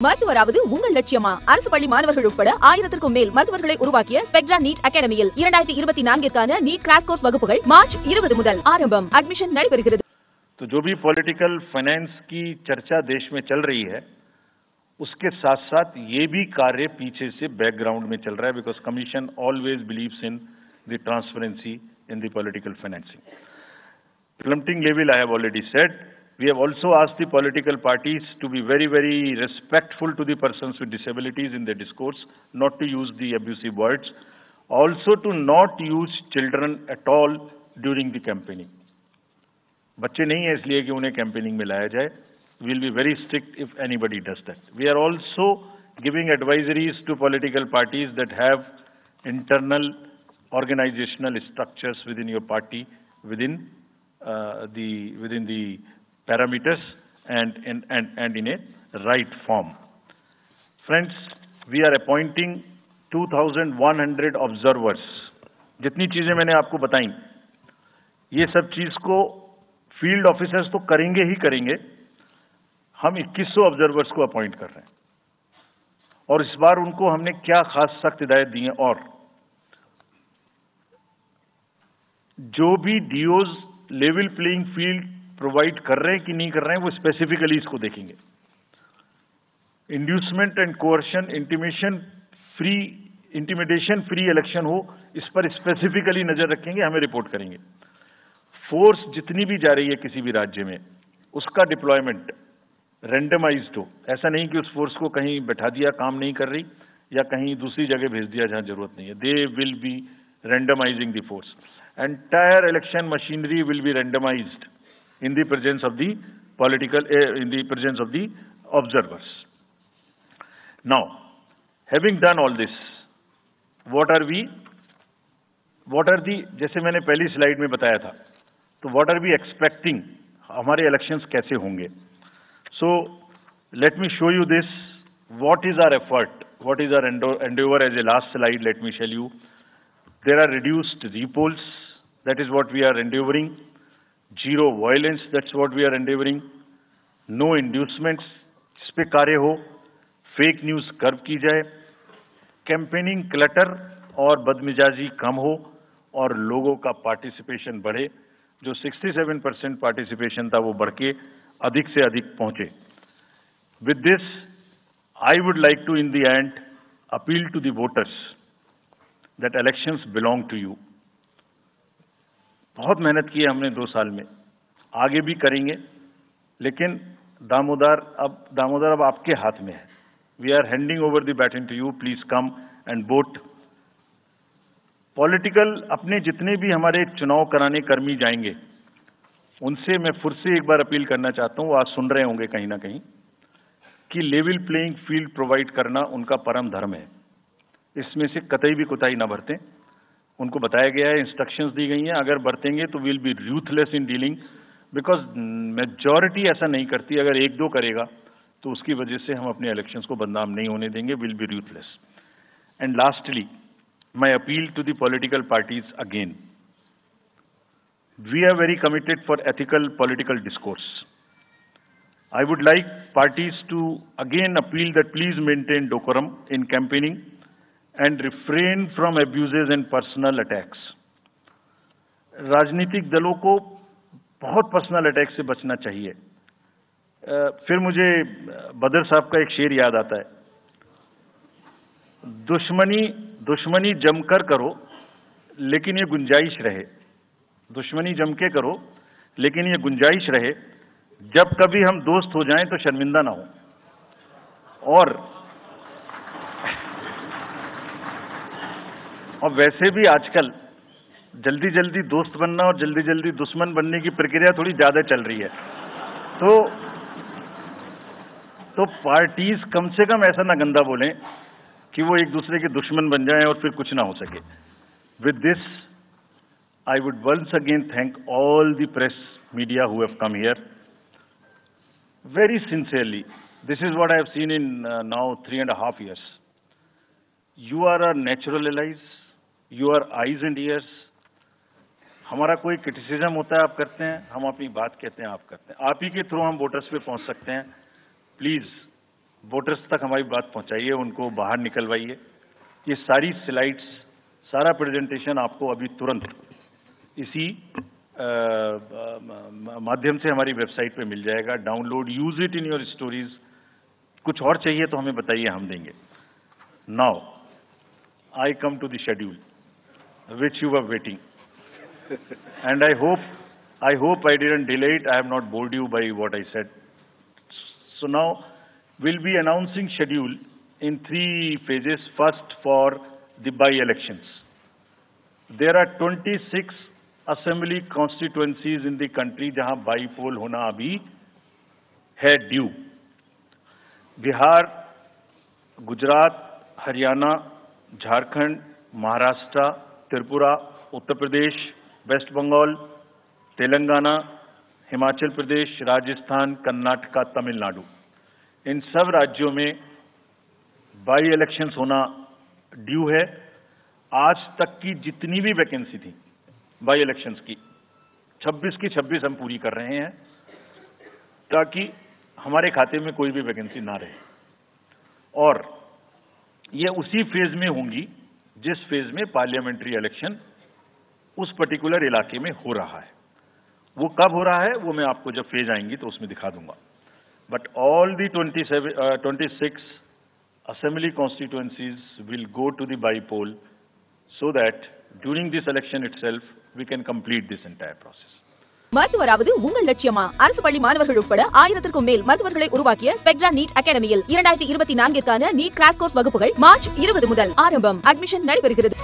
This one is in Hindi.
மருத்துவராவது உங்கள் லட்சியமா? அரசு பள்ளி மாணவர்கள் உட்பட 1000க்கும் மேல் மருத்துவர்களை உருவாக்கிய ஸ்பெக்ட்ரா நீட் அகாடமியில் 2024க்கான நீட் கிராஷ் கோர்ஸ் வகுப்புகள் மார்ச் 20 முதல் ஆரம்பம். அட்மிஷன் நடைபெறுகிறது. तो जो भी पॉलिटिकल फाइनेंस की चर्चा देश में चल रही है, उसके साथ साथ ये भी कार्य पीछे से बैकग्राउंड में चल रहा है, because commission always believes in the transparency in the political financing. Plummeting level, I have already said. We have also asked the political parties to be very, very respectful to the persons with disabilities in their discourse, not to use the abusive words, also to not use children at all during the campaigning. बच्चे नहीं है इसलिए कि उन्हें कैंपेनिंग में लाया जाए. We will be very strict if anybody does that. We are also giving advisories to political parties that have internal organizational structures within your party, within the parameters and in a right form. Friends, we are appointing 2,100 observers. जितनी चीजें मैंने आपको बताई, ये सब चीज को फील्ड ऑफिसर्स तो करेंगे ही करेंगे. हम 2100 ऑब्जर्वर्स को अपॉइंट कर रहे हैं और इस बार उनको हमने क्या खास सख्त हिदायत दी है, और जो भी डीओज लेवल प्लेइंग फील्ड प्रोवाइड कर रहे हैं कि नहीं कर रहे हैं, वो स्पेसिफिकली इसको देखेंगे. Inducement and coercion, intimidation free election हो, इस पर स्पेसिफिकली नजर रखेंगे, हमें रिपोर्ट करेंगे. फोर्स जितनी भी जा रही है किसी भी राज्य में, उसका डिप्लॉयमेंट रैंडमाइज्ड हो. ऐसा नहीं कि उस फोर्स को कहीं बैठा दिया, काम नहीं कर रही, या कहीं दूसरी जगह भेज दिया जहां जरूरत नहीं है. They will be randomizing the force. Entire election machinery will be randomized in the presence of the observers. Now, having done all this, what are the, जैसे मैंने पहली स्लाइड में बताया था, तो what are we expecting, हमारे elections कैसे होंगे? So, let me show you this. What is our effort? What is our endeavor? As a last slide, let me tell you. There are reduced repolls, that is what we are endeavoring. Zero violence, that's what we are endeavoring. No inducements, इस पे कार्य हो. फेक न्यूज कर्व की जाए. कैंपेनिंग क्लटर और बदमिजाजी कम हो और लोगों का पार्टिसिपेशन बढ़े. जो 67% पार्टिसिपेशन था वो बढ़ के अधिक से अधिक पहुंचे. With this, I would like to in the end appeal to the voters that elections belong to you. बहुत मेहनत की है हमने 2 साल में, आगे भी करेंगे, लेकिन दामोदर अब आपके हाथ में है. We are handing over the baton to you. Please come and vote. Political अपने जितने भी हमारे चुनाव कराने कर्मी जाएंगे, उनसे मैं फिर से एक बार अपील करना चाहता हूं, वो आज सुन रहे होंगे कहीं ना कहीं, कि लेवल प्लेइंग फील्ड प्रोवाइड करना उनका परम धर्म है. इसमें से कतई भी कोताही ना बरतें. उनको बताया गया है, इंस्ट्रक्शंस दी गई हैं, अगर बरतेंगे तो will be ruthless in dealing, because majority ऐसा नहीं करती. अगर 1-2 करेगा तो उसकी वजह से हम अपने इलेक्शंस को बदनाम नहीं होने देंगे. Will be ruthless. And lastly, my appeal to the political parties again. We are very committed for ethical political discourse. I would like parties to again appeal that please maintain decorum in campaigning and refrain from abuses and personal attacks. राजनीतिक दलों को बहुत पर्सनल अटैक से बचना चाहिए. फिर मुझे बदर साहब का एक शेर याद आता है, दुश्मनी जमकर करो लेकिन ये गुंजाइश रहे. दुश्मनी जम के करो लेकिन ये गुंजाइश रहे. जब कभी हम दोस्त हो जाएं तो शर्मिंदा ना हो. और वैसे भी आजकल जल्दी जल्दी दोस्त बनना और जल्दी जल्दी दुश्मन बनने की प्रक्रिया थोड़ी ज्यादा चल रही है. तो पार्टीज कम से कम ऐसा ना गंदा बोलें कि वो एक दूसरे के दुश्मन बन जाएं और फिर कुछ ना हो सके. With this, I would once again thank all the press media who have come here. Very sincerely, this is what I have seen in now 3.5 years. You are our natural allies, you are eyes and ears. हमारा कोई क्रिटिसिज्म होता है आप करते हैं, हम अपनी बात कहते हैं आप करते हैं. आप ही के थ्रू हम वोटर्स पे पहुंच सकते हैं. प्लीज वोटर्स तक हमारी बात पहुंचाइए, उनको बाहर निकलवाइए। ये सारी स्लाइड्स, सारा प्रेजेंटेशन आपको अभी तुरंत इसी माध्यम से हमारी वेबसाइट पे मिल जाएगा। Download, use it in your stories. कुछ और चाहिए तो हमें बताइए, हम देंगे। Now I come to the schedule which you were waiting, and I hope I didn't delay it. I have not bored you by what I said. So now we'll be announcing schedule in 3 phases. First, for the by-elections. There are 26 assembly constituencies in the country जहां by-poll होना अभी है ड्यू। बिहार, गुजरात, हरियाणा, झारखंड, महाराष्ट्र, त्रिपुरा, उत्तर प्रदेश, वेस्ट बंगाल, तेलंगाना, हिमाचल प्रदेश, राजस्थान, कर्नाटका, तमिलनाडु, इन सब राज्यों में बाई इलेक्शंस होना ड्यू है। आज तक की जितनी भी वैकेंसी थी बाई इलेक्शंस की, 26 की 26 हम पूरी कर रहे हैं, ताकि हमारे खाते में कोई भी वैकेंसी ना रहे। और ये उसी फेज में होंगी जिस फेज में पार्लियामेंट्री इलेक्शन उस पर्टिकुलर इलाके में हो रहा है। वो कब हो रहा है वो मैं आपको जब फेज आएंगी तो उसमें दिखा दूंगा। But all the 26 assembly constituencies will go to the by-poll so that during this election itself we can complete this entire process. மருத்துவராவது உங்கள் லட்சியமா? அரசு பள்ளி மாணவர்கள் உட்பட 1000க்கும் மேல் மருத்துவர்களை உருவாக்கிய ஸ்பெக்ட்ரா நீட் அகாடமியில் 2024க்கான நீட் கிராஷ் கோர்ஸ் வகுப்புகள் மார்ச் 20 முதல் ஆரம்பம். அட்மிஷன் நடைபெறுகிறது.